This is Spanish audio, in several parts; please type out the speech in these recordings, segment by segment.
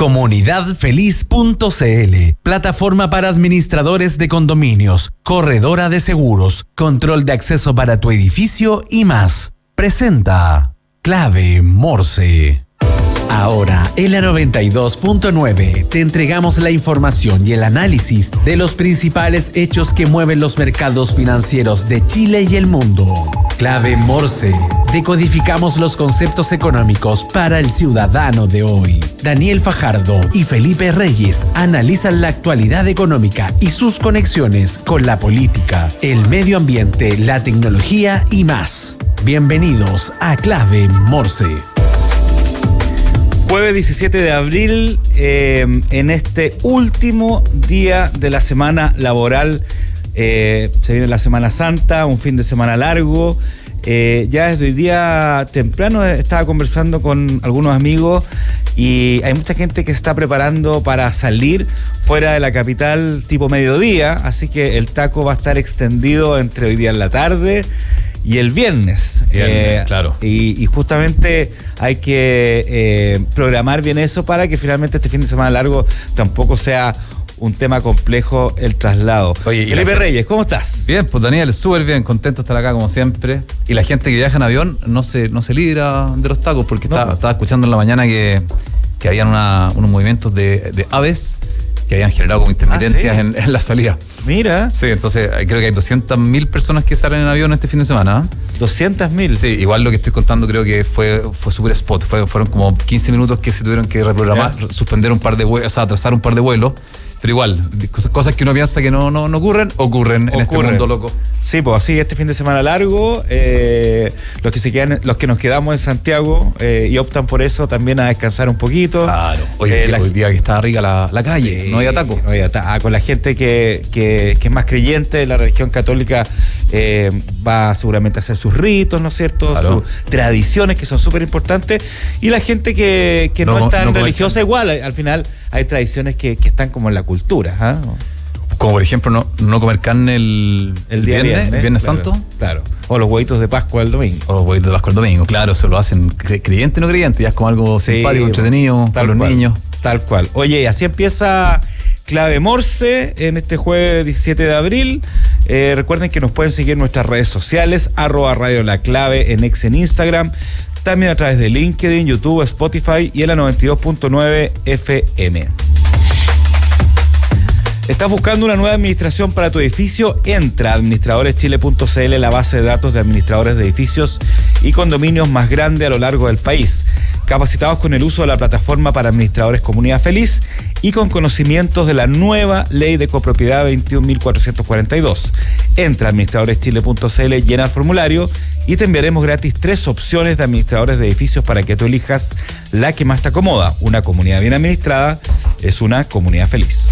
Comunidadfeliz.cl, plataforma para administradores de condominios, corredora de seguros, control de acceso para tu edificio y más. Presenta Clave Morse. Ahora, en la 92.9 te entregamos la información y el análisis de los principales hechos que mueven los mercados financieros de Chile y el mundo. Clave Morse. Decodificamos los conceptos económicos para el ciudadano de hoy. Daniel Fajardo y Felipe Reyes analizan la actualidad económica y sus conexiones con la política, el medio ambiente, la tecnología y más. Bienvenidos a Clave Morse. Jueves 17 de abril, en este último día de la semana laboral, se viene la Semana Santa, un fin de semana largo. Ya desde hoy día temprano estaba conversando con algunos amigos y hay mucha gente que se está preparando para salir fuera de la capital tipo mediodía, así que el taco va a estar extendido entre hoy día en la tarde y el viernes. Claro. Y justamente hay que programar bien eso para que finalmente este fin de semana largo tampoco sea un tema complejo el traslado. Oye, Felipe Reyes, ¿cómo estás? Bien, pues Daniel, súper bien, contento de estar acá como siempre. Y la gente que viaja en avión no se libra de los tacos, porque estaba escuchando en la mañana que habían unos movimientos de aves que habían generado como intermitencias en la salida. Mira. Sí, entonces creo que hay 200.000 personas que salen en avión este fin de semana. 200.000. Sí, igual lo que estoy contando creo que fue súper spot. Fueron como 15 minutos que se tuvieron que reprogramar, suspender un par de vuelos, o sea, atrasar un par de vuelos. Pero igual, cosas que uno piensa que no ocurren en este mundo loco. Sí, pues así este fin de semana largo, los que nos quedamos en Santiago y optan por eso también a descansar un poquito. Claro. Oye, hoy día que está rica la calle, no hay ataco. Con la gente que es más creyente de la religión católica, va seguramente a hacer sus ritos, ¿no es cierto? Claro. Sus tradiciones que son súper importantes. Y la gente que no es tan religiosa, igual, al final hay tradiciones que están como en la cultura, ¿ah? Como por ejemplo no comer carne el viernes Santo. Claro. O los huevitos de Pascua el domingo. Claro, eso lo hacen creyente o no creyente, ya es como algo simpático, entretenido, para los niños. Tal cual. Oye, así empieza Clave Morse en este jueves 17 de abril. Recuerden que nos pueden seguir en nuestras redes sociales, @Radio La Clave en X en Instagram, también a través de LinkedIn, YouTube, Spotify y en la 92.9 FM. ¿Estás buscando una nueva administración para tu edificio? Entra a administradoreschile.cl, la base de datos de administradores de edificios y condominios más grande a lo largo del país. Capacitados con el uso de la plataforma para administradores Comunidad Feliz y con conocimientos de la nueva ley de copropiedad 21.442. Entra a administradoreschile.cl, llena el formulario y te enviaremos gratis 3 opciones de administradores de edificios para que tú elijas la que más te acomoda. Una comunidad bien administrada es una comunidad feliz.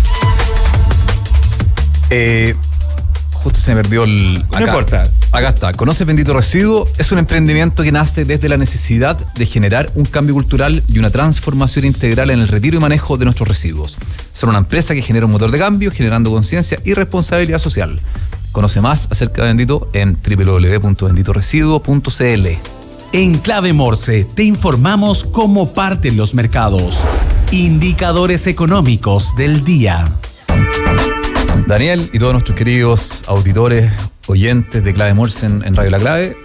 Justo se me perdió No importa. Acá está. ¿Conoces Bendito Residuo? Es un emprendimiento que nace desde la necesidad de generar un cambio cultural y una transformación integral en el retiro y manejo de nuestros residuos. Son una empresa que genera un motor de cambio, generando conciencia y responsabilidad social. Conoce más acerca de Bendito en www.benditoresiduo.cl. En Clave Morse te informamos cómo parten los mercados. Indicadores económicos del día. Daniel y todos nuestros queridos auditores, oyentes de Clave Morse en Radio La Clave,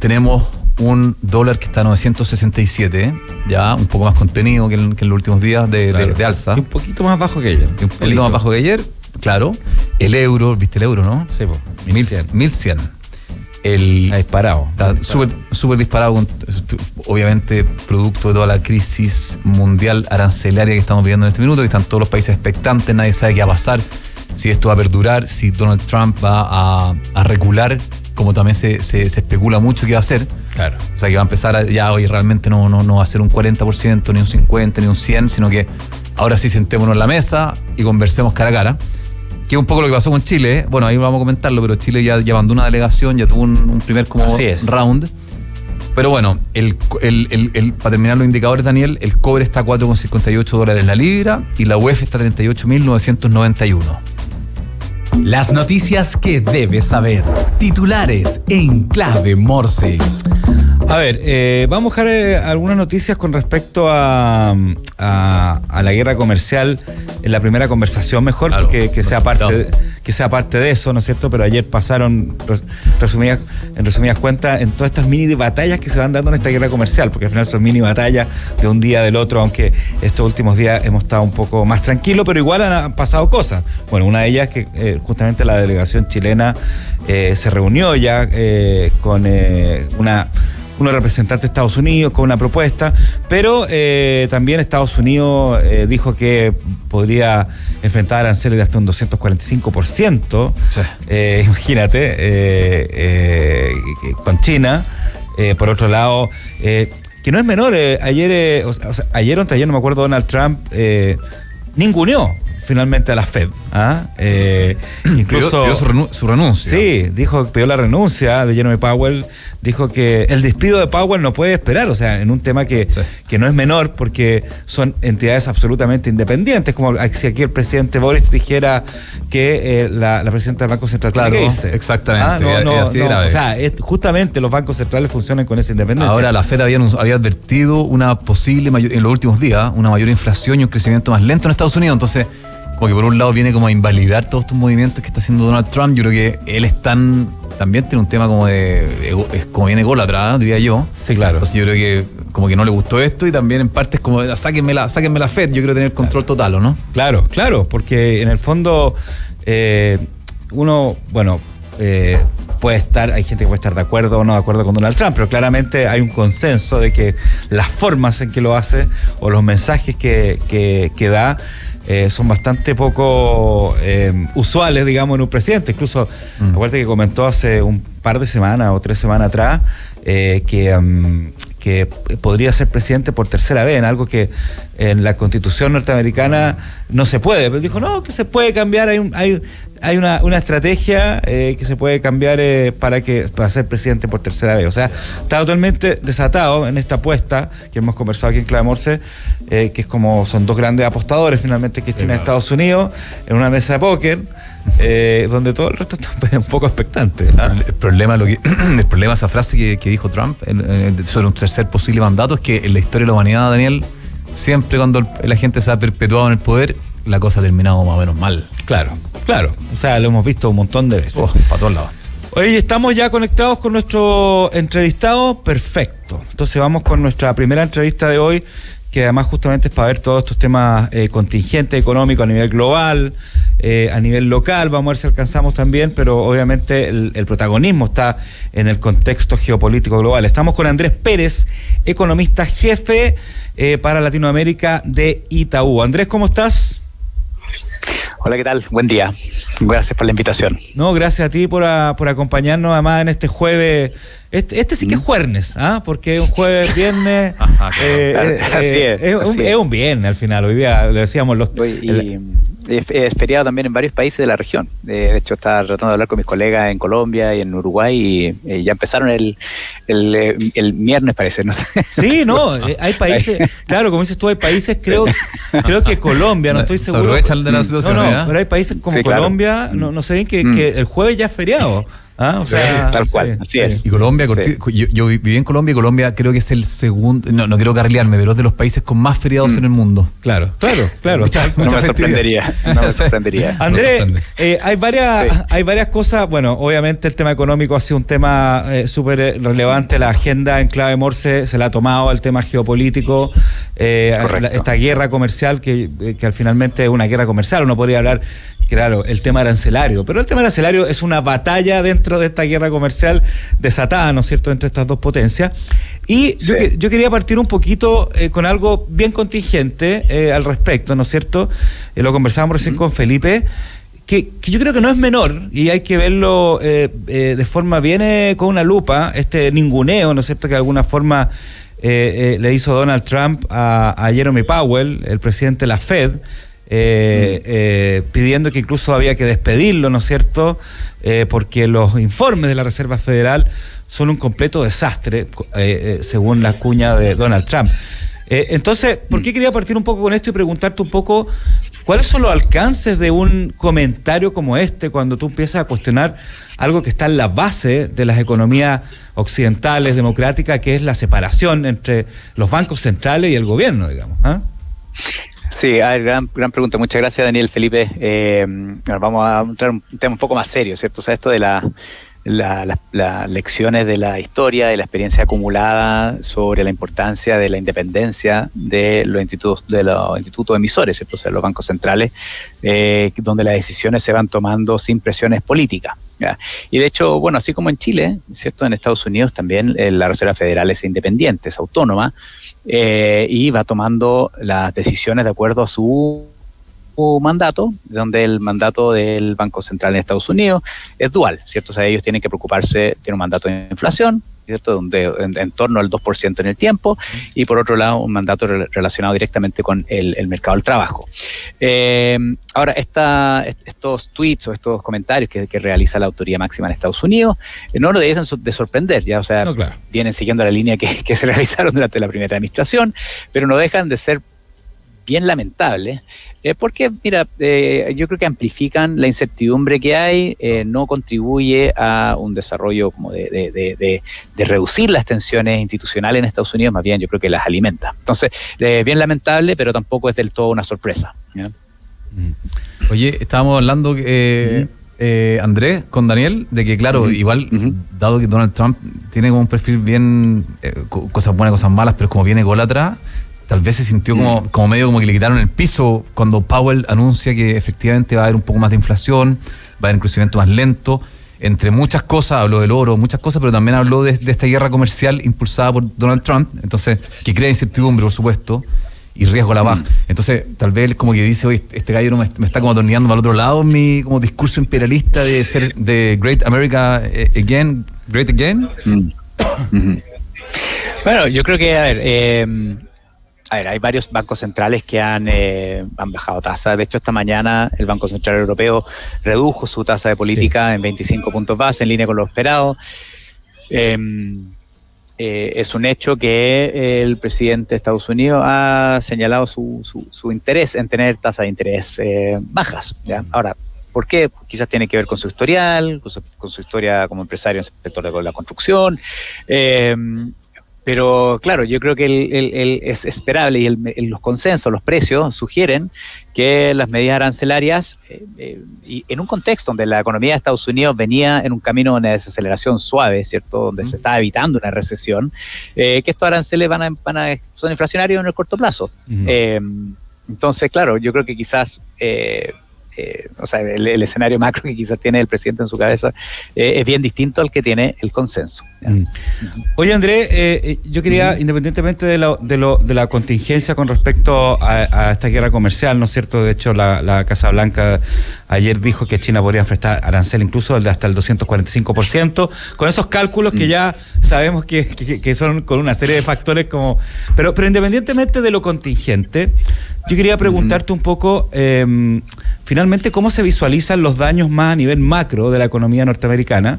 tenemos un dólar que está a 967, ya un poco más contenido que en los últimos días de alza. Y un poquito más bajo que ayer. Más bajo que ayer, claro. El euro, ¿viste el euro, no? Sí, pues. 1100. Ha disparado. Está súper disparado, obviamente producto de toda la crisis mundial arancelaria que estamos viviendo en este minuto, que están todos los países expectantes, nadie sabe qué va a pasar, si esto va a perdurar, si Donald Trump va a recular, como también se especula mucho que va a hacer. Claro. O sea, que va a empezar ya hoy realmente no va a ser un 40%, ni un 50%, ni un 100%, sino que ahora sí sentémonos en la mesa y conversemos cara a cara. Que es un poco lo que pasó con Chile, Bueno, ahí vamos a comentarlo, pero Chile ya mandó una delegación, ya tuvo un primer round. Pero bueno, para terminar los indicadores, Daniel, el cobre está a $4,58 la libra y la UEF está a 38.991. Las noticias que debes saber. Titulares en Clave Morse. A ver, vamos a dejar algunas noticias con respecto a la guerra comercial en la primera conversación, mejor, claro, que sea parte de eso, ¿no es cierto? Pero ayer pasaron, en resumidas cuentas, en todas estas mini batallas que se van dando en esta guerra comercial, porque al final son mini batallas de un día del otro, aunque estos últimos días hemos estado un poco más tranquilos, pero igual han pasado cosas. Bueno, una de ellas que justamente la delegación chilena se reunió ya con unos representantes de Estados Unidos con una propuesta, pero también Estados Unidos dijo que podría enfrentar aranceles de hasta un 245%, sí. Imagínate, con China. Por otro lado, que no es menor, ayer o anteayer, no me acuerdo, Donald Trump ninguneó finalmente a la Fed. Incluso pidió su renuncia. Sí, dijo que pidió la renuncia de Jerome Powell, dijo que el despido de Powell no puede esperar, o sea, en un tema que no es menor, porque son entidades absolutamente independientes, como si aquí el presidente Boris dijera que la presidenta del Banco Central tiene que irse. Exactamente. O sea, justamente los bancos centrales funcionan con esa independencia. Ahora la Fed había advertido una posible en los últimos días, una mayor inflación y un crecimiento más lento en Estados Unidos, entonces como que por un lado viene como a invalidar todos estos movimientos que está haciendo Donald Trump. Yo creo que él también tiene un tema como como bien ególatra, diría yo. Sí, claro. Entonces yo creo que como que no le gustó esto, y también en parte es como sáquenme la Fed, yo quiero tener control total, ¿o no? Claro, porque en el fondo uno, puede estar, hay gente que puede estar de acuerdo o no de acuerdo con Donald Trump, pero claramente hay un consenso de que las formas en que lo hace o los mensajes que da son bastante poco usuales, digamos, en un presidente. Incluso, acuérdate que comentó hace un par de semanas o 3 semanas atrás que podría ser presidente por tercera vez, en algo que en la Constitución norteamericana no se puede. Pero dijo, no, que se puede cambiar, hay una estrategia que se puede cambiar para ser presidente por tercera vez. O sea, está totalmente desatado en esta apuesta que hemos conversado aquí en Clave Morse, que es como son dos grandes apostadores finalmente, que es China y Estados Unidos, en una mesa de póker, donde todo el resto está un poco expectante. El problema de esa frase que dijo Trump sobre un tercer posible mandato es que en la historia de la humanidad, Daniel, siempre cuando la gente se ha perpetuado en el poder, la cosa ha terminado más o menos mal. Claro. O sea, lo hemos visto un montón de veces. Para todos lados. Oye, estamos ya conectados con nuestro entrevistado. Perfecto. Entonces vamos con nuestra primera entrevista de hoy, que además justamente es para ver todos estos temas contingentes económicos a nivel global, a nivel local. Vamos a ver si alcanzamos también, pero obviamente el protagonismo está en el contexto geopolítico global. Estamos con Andrés Pérez, economista jefe para Latinoamérica de Itaú. Andrés, ¿cómo estás? Hola, ¿qué tal? Buen día. Gracias por la invitación. No, gracias a ti por acompañarnos además en este jueves. Este sí que es jueves, porque es un jueves, viernes. Así es. Es un viernes al final. Hoy día le decíamos es feriado también en varios países de la región. De hecho, estaba tratando de hablar con mis colegas en Colombia y en Uruguay y ya empezaron el viernes, parece, no sé. Sí, no, hay países, claro, como dices tú, hay países, creo que Colombia, no estoy seguro. Aprovechan de la situación. No, pero hay países como Colombia, claro. no sé bien que el jueves ya es feriado. O sea, tal cual, así es. Y Colombia, yo viví en Colombia, y Colombia creo que es el segundo, no quiero carrilearme, pero es de los países con más feriados en el mundo. Claro. No me sorprendería. Andrés, hay varias cosas. Bueno, obviamente el tema económico ha sido un tema súper relevante. La agenda en Clave Morse se la ha tomado el tema geopolítico, esta guerra comercial que finalmente es una guerra comercial. Uno podría hablar, claro, el tema arancelario, pero el tema arancelario es una batalla dentro de esta guerra comercial desatada, ¿no es cierto?, entre estas dos potencias. Y sí, yo quería partir un poquito con algo bien contingente al respecto, ¿no es cierto? Lo conversábamos recién con Felipe, que yo creo que no es menor, y hay que verlo de forma bien con una lupa, este ninguneo, ¿no es cierto?, que de alguna forma le hizo Donald Trump a Jerome Powell, el presidente de la Fed, pidiendo que incluso había que despedirlo, ¿no es cierto?, porque los informes de la Reserva Federal son un completo desastre, según la cuña de Donald Trump. Entonces, ¿por qué quería partir un poco con esto y preguntarte un poco ¿Cuáles son los alcances de un comentario como este cuando tú empiezas a cuestionar algo que está en la base de las economías occidentales, democráticas, que es la separación entre los bancos centrales y el gobierno, digamos? Sí, a ver, gran pregunta. Muchas gracias, Daniel, Felipe. Vamos a entrar un tema un poco más serio, ¿cierto? O sea, esto de las lecciones de la historia, de la experiencia acumulada sobre la importancia de la independencia de los institutos emisores, ¿cierto? O sea, los bancos centrales, donde las decisiones se van tomando sin presiones políticas. ¿Ya? Y de hecho, bueno, así como en Chile, ¿cierto? En Estados Unidos también la Reserva Federal es independiente, es autónoma, y va tomando las decisiones de acuerdo a su mandato, donde el mandato del Banco Central en Estados Unidos es dual, ¿cierto? O sea, ellos tienen que preocuparse, tienen un mandato de inflación, ¿cierto? Donde en torno al 2% en el tiempo, y por otro lado un mandato relacionado directamente con el mercado del trabajo. Ahora, estos tweets o estos comentarios que realiza la autoridad máxima en Estados Unidos no lo deben de sorprender, ya, o sea, no, claro, vienen siguiendo la línea que se realizaron durante la primera administración, pero no dejan de ser bien lamentables. Porque, mira, yo creo que amplifican la incertidumbre que hay, no contribuye a un desarrollo como de reducir las tensiones institucionales en Estados Unidos, más bien yo creo que las alimenta. Entonces, bien lamentable, pero tampoco es del todo una sorpresa, ¿ya? Oye, estábamos hablando, Andrés, con Daniel, de que claro, igual, dado que Donald Trump tiene como un perfil bien, cosas buenas, cosas malas, pero como bien ególatra, tal vez se sintió como medio como que le quitaron el piso cuando Powell anuncia que efectivamente va a haber un poco más de inflación, va a haber un crecimiento más lento. Entre muchas cosas, habló del oro, muchas cosas, pero también habló de esta guerra comercial impulsada por Donald Trump, entonces, que crea incertidumbre, por supuesto, y riesgo a la baja. Entonces, tal vez él como que dice, oye, este gallo no me está como atornillando para el otro lado mi como discurso imperialista de ser de Great America Again, Great Again. Bueno, yo creo que, a ver, hay varios bancos centrales que han bajado tasas. De hecho, esta mañana el Banco Central Europeo redujo su tasa de política en 25 puntos base, en línea con lo esperado. Es un hecho que el presidente de Estados Unidos ha señalado su interés en tener tasas de interés bajas, ¿ya? Ahora, ¿por qué? Quizás tiene que ver con su historial, con su historia como empresario en el sector de la construcción. Pero claro, yo creo que es esperable y los consensos, los precios sugieren que las medidas arancelarias, y en un contexto donde la economía de Estados Unidos venía en un camino de desaceleración suave, ¿cierto? Donde se estaba evitando una recesión, que estos aranceles son inflacionarios en el corto plazo. Entonces, claro, yo creo que quizás o sea, el escenario macro que quizás tiene el presidente en su cabeza es bien distinto al que tiene el consenso. Oye, Andrés, yo quería, independientemente de la contingencia con respecto a esta guerra comercial, ¿no es cierto? De hecho, la Casa Blanca ayer dijo que China podría enfrentar arancel incluso de hasta el 245%, con esos cálculos que ya sabemos que son con una serie de factores como... Pero independientemente de lo contingente, yo quería preguntarte un poco... finalmente, ¿cómo se visualizan los daños más a nivel macro de la economía norteamericana?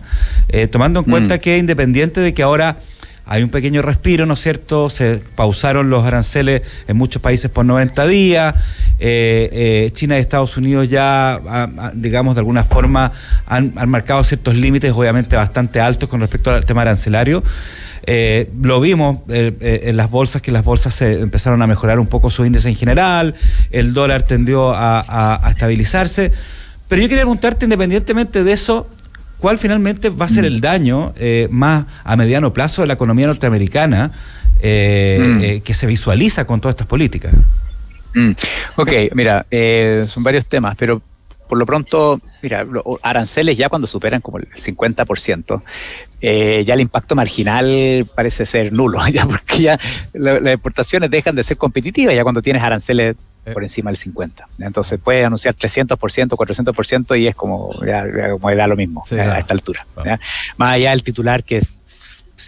Tomando en cuenta que independiente de que ahora hay un pequeño respiro, ¿no es cierto? Se pausaron los aranceles en muchos países por 90 días. China y Estados Unidos ya, digamos, de alguna forma han marcado ciertos límites, obviamente bastante altos con respecto al tema arancelario. Lo vimos en las bolsas, que las bolsas se empezaron a mejorar un poco su índice en general, el dólar tendió a estabilizarse, pero yo quería preguntarte, independientemente de eso, ¿cuál finalmente va a ser el daño más a mediano plazo de la economía norteamericana que se visualiza con todas estas políticas? Ok, mira, son varios temas, pero por lo pronto, mira, los aranceles ya cuando superan como el 50%, ya el impacto marginal parece ser nulo, ya, porque ya las exportaciones dejan de ser competitivas ya cuando tienes aranceles por encima del 50%. Entonces puedes anunciar 300%, 400% y es como da lo mismo, sí, a esta altura. Claro. Más allá del titular que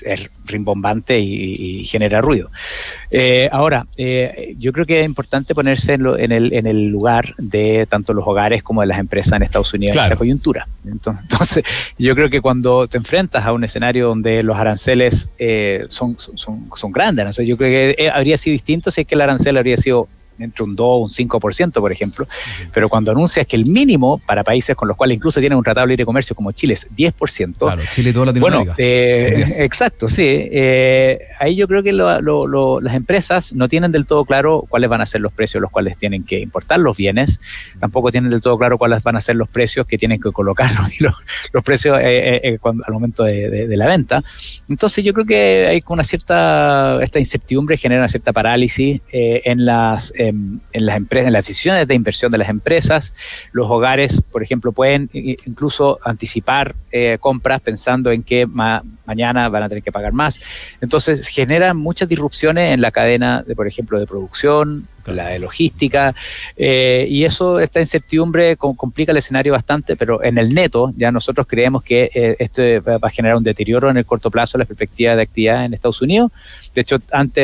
es rimbombante y genera ruido. Ahora, yo creo que es importante ponerse en el lugar de tanto los hogares como de las empresas en Estados Unidos, claro, en esta coyuntura. Entonces, yo creo que cuando te enfrentas a un escenario donde los aranceles son grandes, ¿no? Yo creo que habría sido distinto si es que el arancel habría sido entre un 2 y un 5%, por ejemplo, pero cuando anuncias que el mínimo para países con los cuales incluso tienen un tratado de libre comercio como Chile es 10%. Claro, Chile y toda Latinoamérica. Bueno, exacto, sí. Ahí yo creo que las empresas no tienen del todo claro cuáles van a ser los precios a los cuales tienen que importar los bienes, tampoco tienen del todo claro cuáles van a ser los precios que tienen que colocar los precios al momento de la venta. Entonces yo creo que hay una esta incertidumbre genera una cierta parálisis en las empresas, en las decisiones de inversión de las empresas. Los hogares, por ejemplo, pueden incluso anticipar compras pensando en que mañana van a tener que pagar más. Entonces generan muchas disrupciones en la cadena, por ejemplo, de producción, la de logística, y esta incertidumbre complica el escenario bastante, pero en el neto ya nosotros creemos que esto va a generar un deterioro en el corto plazo de la perspectiva de actividad en Estados Unidos. De hecho,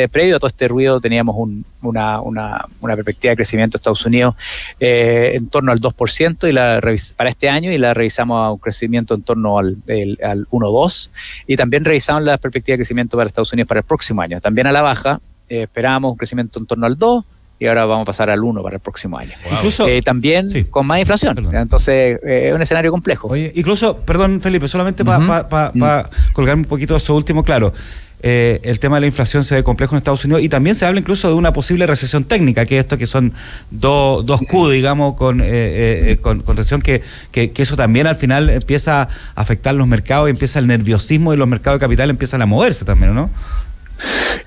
previo a todo este ruido teníamos una perspectiva de crecimiento de Estados Unidos en torno al 2% para este año, y la revisamos a un crecimiento en torno al 1,2%, y también revisamos la perspectiva de crecimiento para Estados Unidos para el próximo año, también a la baja. Esperábamos un crecimiento en torno al 2%, y ahora vamos a pasar al 1% para el próximo año. Wow. Incluso también con más inflación. Perdón. Entonces, es un escenario complejo. Oye, incluso, perdón, Felipe, solamente para colgarme un poquito eso último, claro. El tema de la inflación se ve complejo en Estados Unidos, y también se habla incluso de una posible recesión técnica, que esto que son dos Q, digamos, con recesión, que eso también al final empieza a afectar los mercados, y empieza el nerviosismo de los mercados de capital, empiezan a moverse también, ¿no?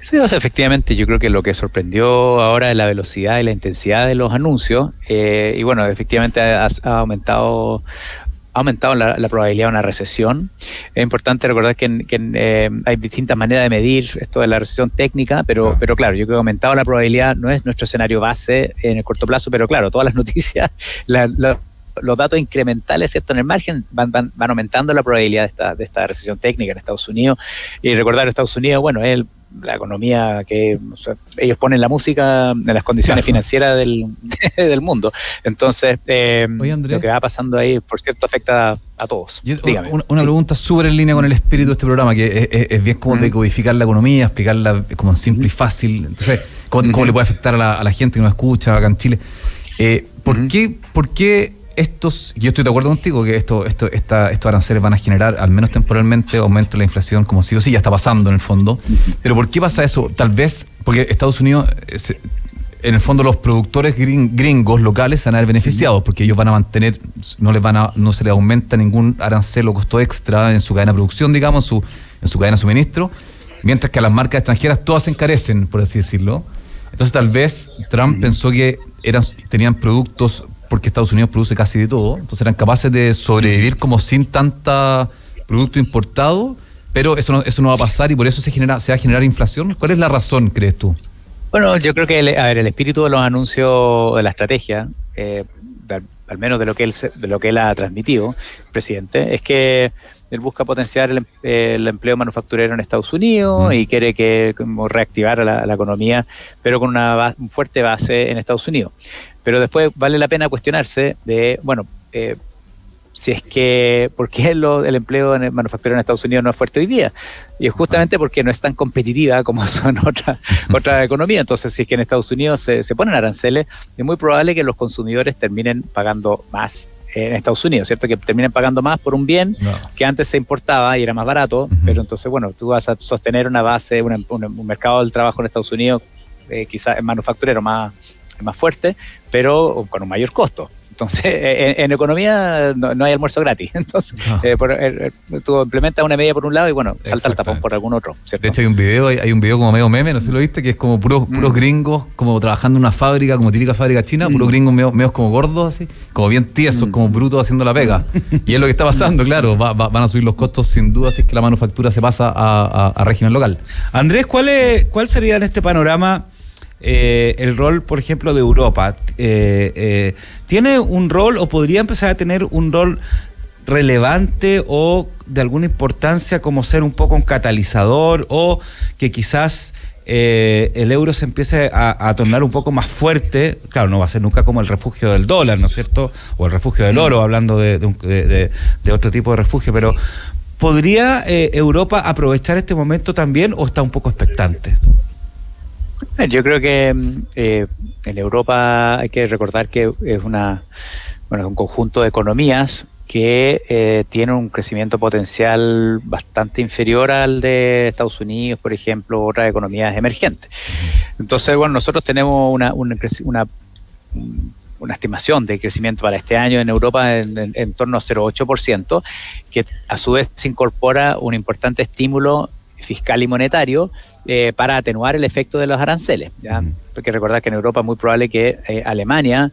Sí, efectivamente, yo creo que lo que sorprendió ahora es la velocidad y la intensidad de los anuncios, y bueno, efectivamente ha aumentado la probabilidad de una recesión. Es importante recordar que hay distintas maneras de medir esto de la recesión técnica, pero claro, yo creo que ha aumentado la probabilidad, no es nuestro escenario base en el corto plazo, pero claro, todas las noticias, los datos incrementales, ¿cierto?, en el margen van aumentando la probabilidad de esta recesión técnica en Estados Unidos. Y recordar, Estados Unidos, bueno, es la economía que ellos ponen la música en las condiciones financieras del mundo. Entonces, Oye, Andrés, lo que va pasando ahí, por cierto, afecta a todos. Dígame. Una pregunta súper en línea con el espíritu de este programa, que es bien como decodificar la economía, explicarla como simple y fácil. Entonces, ¿cómo le puede afectar a la gente que nos escucha acá en Chile? ¿Por qué estos, yo estoy de acuerdo contigo que estos aranceles van a generar, al menos temporalmente, aumento de la inflación, como sí o sí, ya está pasando en el fondo? Pero ¿por qué pasa eso? Tal vez porque Estados Unidos, en el fondo, los productores gringos locales se van a ver beneficiados, porque ellos van a mantener, no se les aumenta ningún arancel o costo extra en su cadena de producción, digamos, en su cadena de suministro, mientras que a las marcas extranjeras todas se encarecen, por así decirlo. Entonces tal vez Trump pensó que tenían productos, porque Estados Unidos produce casi de todo, entonces eran capaces de sobrevivir como sin tanta producto importado, pero eso no va a pasar, y por eso se va a generar inflación. ¿Cuál es la razón, crees tú? Bueno, yo creo que el espíritu de los anuncios de la estrategia, al menos de lo que él ha transmitido, el presidente, es que él busca potenciar el empleo manufacturero en Estados Unidos y quiere como reactivar a la economía, pero con una fuerte base en Estados Unidos. Pero después vale la pena cuestionarse de, bueno, si es que, ¿por qué el empleo en el manufacturero en Estados Unidos no es fuerte hoy día? Y es justamente porque no es tan competitiva como son otras economías. Entonces, si es que en Estados Unidos se ponen aranceles, es muy probable que los consumidores terminen pagando más en Estados Unidos, ¿cierto? Que terminen pagando más por un bien que antes se importaba y era más barato, pero entonces, bueno, tú vas a sostener una base, un mercado del trabajo en Estados Unidos, quizás manufacturero más fuerte, pero con un mayor costo. Entonces, en economía no hay almuerzo gratis. Entonces, tú implementas una medida por un lado y, bueno, salta el tapón por algún otro, ¿cierto? De hecho, hay un video como medio meme, no sé si lo viste, que es como puros gringos, como trabajando en una fábrica, como típica fábrica china, puros gringos medio como gordos, así, como bien tiesos, como brutos haciendo la pega. Y es lo que está pasando, claro, van a subir los costos sin duda si es que la manufactura se pasa a régimen local. Andrés, ¿cuál sería en este panorama el rol, por ejemplo, de Europa? ¿Tiene un rol o podría empezar a tener un rol relevante o de alguna importancia, como ser un poco un catalizador, o que quizás el euro se empiece a tornar un poco más fuerte? Claro, no va a ser nunca como el refugio del dólar, ¿no es cierto? O el refugio del oro, hablando de otro tipo de refugio, pero ¿podría Europa aprovechar este momento también, o está un poco expectante? Yo creo que en Europa hay que recordar que es un conjunto de economías que tiene un crecimiento potencial bastante inferior al de Estados Unidos, por ejemplo, otras economías emergentes. Entonces, bueno, nosotros tenemos una estimación de crecimiento para este año en Europa en torno a 0,8%, que a su vez se incorpora un importante estímulo fiscal y monetario para atenuar el efecto de los aranceles, ¿ya? Porque recordar que en Europa es muy probable que Alemania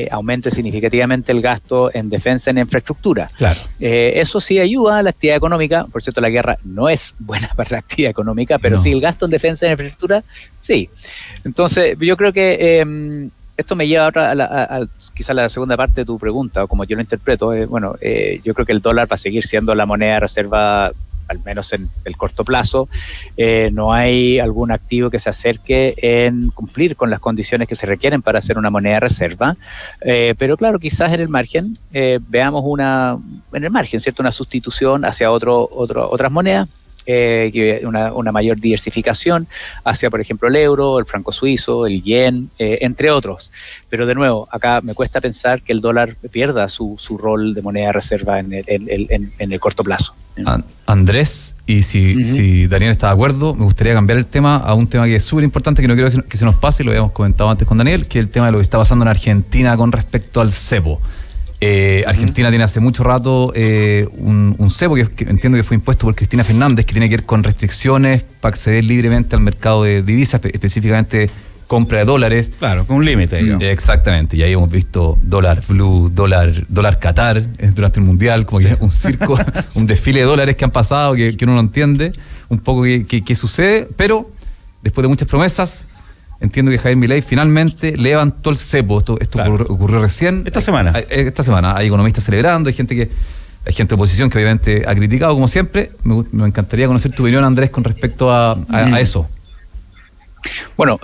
aumente significativamente el gasto en defensa, en infraestructura. Claro. Eso sí ayuda a la actividad económica. Por cierto, la guerra no es buena para la actividad económica, pero sí el gasto en defensa, en infraestructura, sí. Entonces, yo creo que esto me lleva a quizás la segunda parte de tu pregunta, o como yo lo interpreto. Yo creo que el dólar va a seguir siendo la moneda de reserva, al menos en el corto plazo. No hay algún activo que se acerque en cumplir con las condiciones que se requieren para hacer una moneda de reserva, pero claro, quizás en el margen veamos una sustitución hacia otras monedas, una mayor diversificación hacia, por ejemplo, el euro, el franco suizo, el yen, entre otros. Pero de nuevo, acá me cuesta pensar que el dólar pierda su rol de moneda de reserva en el corto plazo. Andrés, y si Daniel está de acuerdo, me gustaría cambiar el tema a un tema que es súper importante, que no quiero que se nos pase, lo habíamos comentado antes con Daniel, que es el tema de lo que está pasando en Argentina con respecto al cepo. Argentina tiene hace mucho rato un cepo que entiendo que fue impuesto por Cristina Fernández, que tiene que ver con restricciones para acceder libremente al mercado de divisas, específicamente compra de dólares. Claro, con un límite, digamos. Exactamente, y ahí hemos visto dólar blue, dólar Qatar durante el Mundial, como que es un circo, un desfile de dólares que han pasado, que uno no entiende un poco qué sucede, pero después de muchas promesas, entiendo que Javier Milei finalmente levantó el cepo. Esto claro. ocurrió recién. Esta semana. Hay economistas celebrando, hay gente de oposición que obviamente ha criticado, como siempre. Me encantaría conocer tu opinión, Andrés, con respecto a eso. Bueno,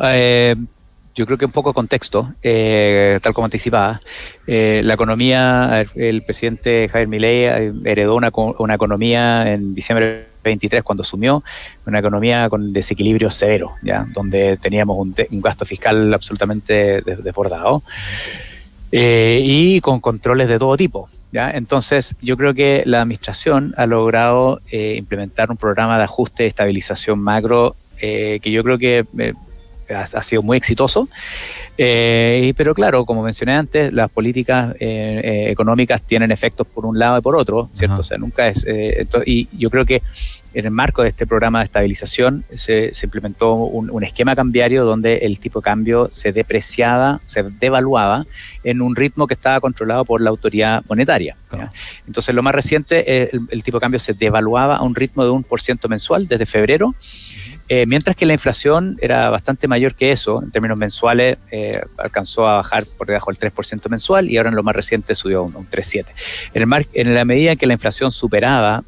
yo creo que un poco de contexto, tal como anticipaba. La economía, el presidente Javier Milei heredó una economía en diciembre de 23 cuando asumió, una economía con desequilibrio severo, ¿ya? Donde teníamos un gasto fiscal absolutamente desbordado y con controles de todo tipo, ¿ya? Entonces yo creo que la administración ha logrado implementar un programa de ajuste y estabilización macro que yo creo que ha sido muy exitoso, pero claro, como mencioné antes, las políticas económicas tienen efectos por un lado y por otro, ¿cierto? O sea, nunca es... y yo creo que en el marco de este programa de estabilización se implementó un esquema cambiario donde el tipo de cambio se devaluaba en un ritmo que estaba controlado por la autoridad monetaria. Claro. Entonces, lo más reciente, el tipo de cambio se devaluaba a un ritmo de 1% mensual desde febrero, mientras que la inflación era bastante mayor que eso. En términos mensuales alcanzó a bajar por debajo del 3% mensual y ahora en lo más reciente subió a un 3,7%. En la medida en que la inflación superaba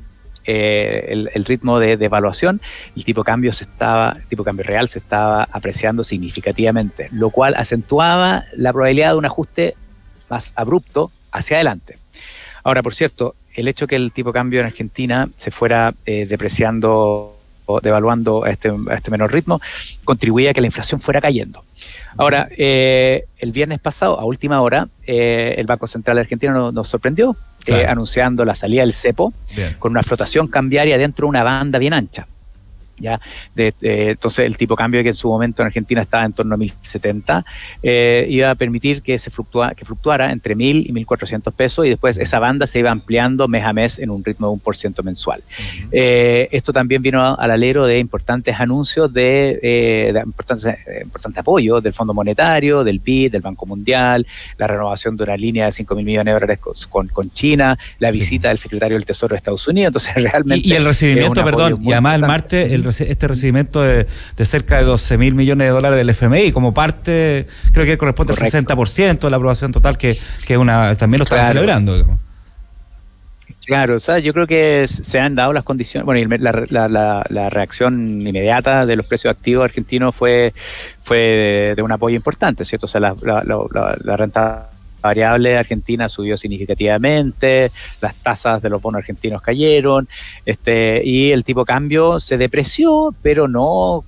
el ritmo de devaluación, el tipo de cambio real se estaba apreciando significativamente, lo cual acentuaba la probabilidad de un ajuste más abrupto hacia adelante. Ahora, por cierto, el hecho que el tipo de cambio en Argentina se fuera depreciando o devaluando a este menor ritmo, contribuía a que la inflación fuera cayendo. Ahora, el viernes pasado, a última hora, el Banco Central Argentino nos sorprendió, claro, anunciando la salida del cepo, con una flotación cambiaria dentro de una banda bien ancha. ¿Ya? Entonces el tipo de cambio que en su momento en Argentina estaba en torno a 1.070 iba a permitir que fluctuara entre 1.000 y 1.400 pesos y después esa banda se iba ampliando mes a mes en un ritmo de 1% mensual. Esto también vino al alero de importantes anuncios de importante apoyo del Fondo Monetario, del BID, del Banco Mundial, la renovación de una línea de 5.000 millones de dólares con China, la visita del secretario del Tesoro de Estados Unidos. Entonces realmente y el recibimiento, perdón, y además el martes este recibimiento de cerca de 12.000 millones de dólares del FMI como parte, creo que corresponde al 60% de la aprobación total, que también lo están celebrando, digamos. Claro, o sea, yo creo que se han dado las condiciones. Bueno, y la reacción inmediata de los precios activos argentinos fue de un apoyo importante, ¿cierto? O sea, la renta variable de Argentina subió significativamente, las tasas de los bonos argentinos cayeron, y el tipo de cambio se depreció, pero no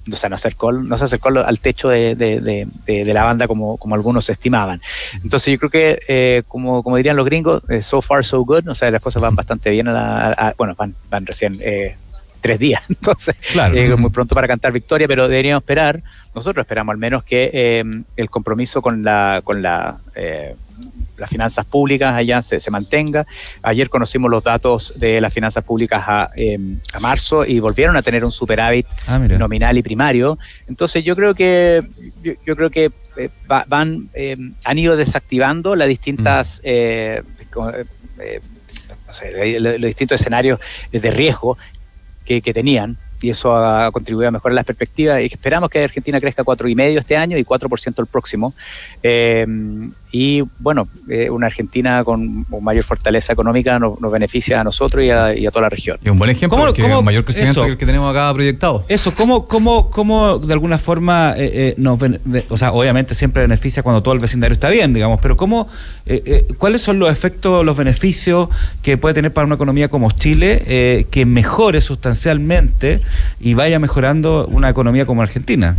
no se acercó al techo de la banda como algunos estimaban. Entonces yo creo que, como dirían los gringos, so far so good, o sea, las cosas van bastante bien, van recién 3 días, entonces claro. Muy pronto para cantar victoria, pero deberíamos esperar, nosotros esperamos al menos que el compromiso con las finanzas públicas allá se mantenga. Ayer conocimos los datos de las finanzas públicas a marzo y volvieron a tener un superávit nominal y primario. Entonces yo creo que han ido desactivando las distintas los distintos escenarios de riesgo que tenían, y eso ha contribuido a mejorar las perspectivas, y esperamos que Argentina crezca 4,5% este año y 4% el próximo. Y bueno, una Argentina con mayor fortaleza económica nos beneficia a nosotros y a toda la región. Y un buen ejemplo, porque es un mayor crecimiento que el que tenemos acá proyectado. Eso, ¿cómo de alguna forma o sea, obviamente siempre beneficia cuando todo el vecindario está bien, digamos, pero ¿cuáles son los efectos, los beneficios que puede tener para una economía como Chile que mejore sustancialmente y vaya mejorando una economía como Argentina?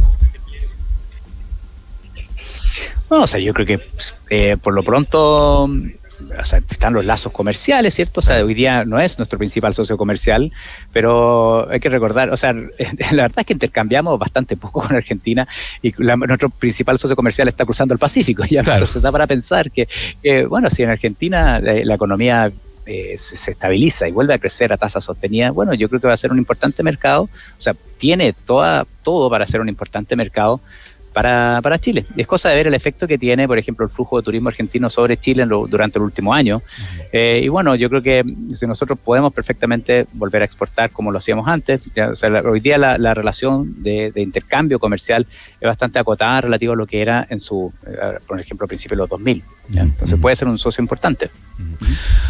No, o sea, yo creo que por lo pronto, o sea, están los lazos comerciales, ¿cierto? O sea, hoy día no es nuestro principal socio comercial, pero hay que recordar, o sea, la verdad es que intercambiamos bastante poco con Argentina, y nuestro principal socio comercial está cruzando el Pacífico, ya. Claro. Entonces da para pensar que bueno, si en Argentina la economía se estabiliza y vuelve a crecer a tasa sostenida, bueno, yo creo que va a ser un importante mercado, o sea, tiene todo para ser un importante mercado para Chile. Es cosa de ver el efecto que tiene, por ejemplo, el flujo de turismo argentino sobre Chile durante el último año. Y bueno, yo creo que si nosotros podemos perfectamente volver a exportar como lo hacíamos antes, o sea, hoy día la relación de intercambio comercial es bastante acotada relativo a lo que era en por ejemplo, a principios de los 2000. ¿Ya? Entonces puede ser un socio importante.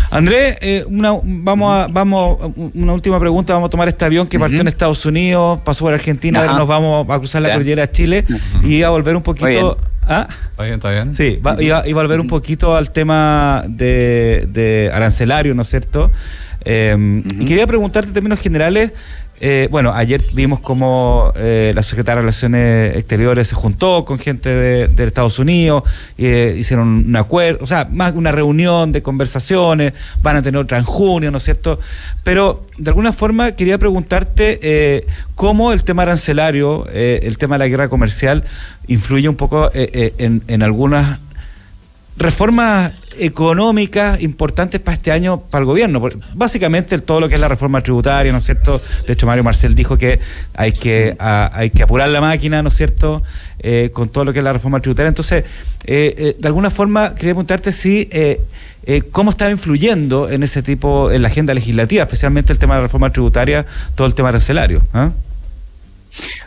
Andrés, vamos una última pregunta. Vamos a tomar este avión que partió en Estados Unidos, pasó por Argentina, ahora nos vamos a cruzar la cordillera de Chile y a volver un poquito. Está bien. Sí, iba a volver un poquito al tema de arancelario, ¿no es cierto? Y quería preguntarte en términos generales. Bueno, ayer vimos cómo la Secretaría de Relaciones Exteriores se juntó con gente de Estados Unidos, hicieron un acuerdo, o sea, más una reunión de conversaciones, van a tener otra en junio, ¿no es cierto? Pero de alguna forma quería preguntarte cómo el tema arancelario, el tema de la guerra comercial, influye un poco en algunas reformas económicas importantes para este año para el gobierno. Básicamente todo lo que es la reforma tributaria, ¿no es cierto? De hecho, Mario Marcel dijo que hay que apurar la máquina, ¿no es cierto? Con todo lo que es la reforma tributaria. Entonces, de alguna forma, quería preguntarte si cómo estaba influyendo en la agenda legislativa, especialmente el tema de la reforma tributaria, todo el tema arancelario.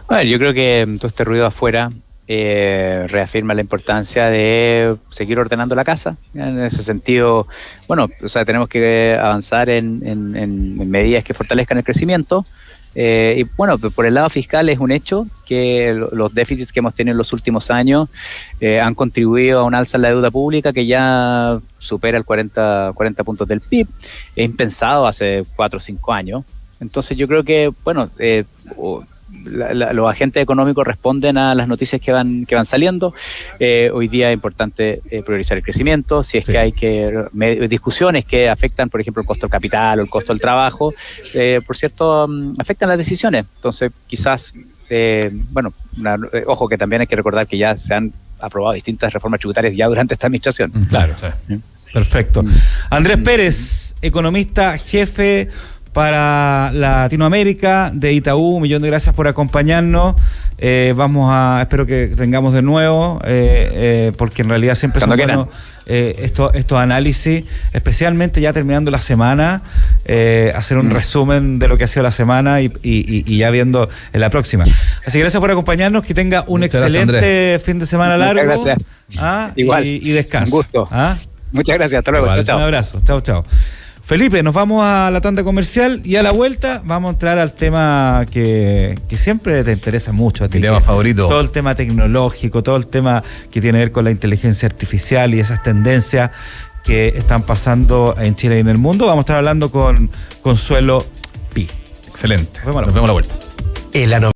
Bueno, yo creo que todo este ruido afuera reafirma la importancia de seguir ordenando la casa. En ese sentido, bueno, o sea, tenemos que avanzar en medidas que fortalezcan el crecimiento. Y bueno, por el lado fiscal es un hecho que los déficits que hemos tenido en los últimos años han contribuido a un alza en la deuda pública que ya supera el 40 puntos del PIB. Es impensado hace 4 o 5 años. Entonces yo creo que, bueno, los agentes económicos responden a las noticias que van saliendo. Hoy día es importante priorizar el crecimiento. Si es que hay discusiones que afectan, por ejemplo, el costo del capital o el costo del trabajo, por cierto, afectan las decisiones. Entonces, quizás, ojo que también hay que recordar que ya se han aprobado distintas reformas tributarias ya durante esta administración. Claro. Sí. Perfecto. Andrés Pérez, economista jefe para Latinoamérica de Itaú, 1.000.000 de gracias por acompañarnos. Espero que tengamos de nuevo, porque en realidad siempre son buenos estos análisis, especialmente ya terminando la semana, hacer un resumen de lo que ha sido la semana y ya viendo en la próxima. Así que gracias por acompañarnos, que tenga un excelente fin de semana largo. Muchas gracias. Igual. Y descanso. Un gusto. Muchas gracias, hasta luego. Chao. Un abrazo, chao. Felipe, nos vamos a la tanda comercial y a la vuelta vamos a entrar al tema que siempre te interesa mucho a ti. Mi tema favorito. Todo el tema tecnológico, todo el tema que tiene que ver con la inteligencia artificial y esas tendencias que están pasando en Chile y en el mundo. Vamos a estar hablando con Consuelo Pi. Excelente. Nos vemos a la vuelta.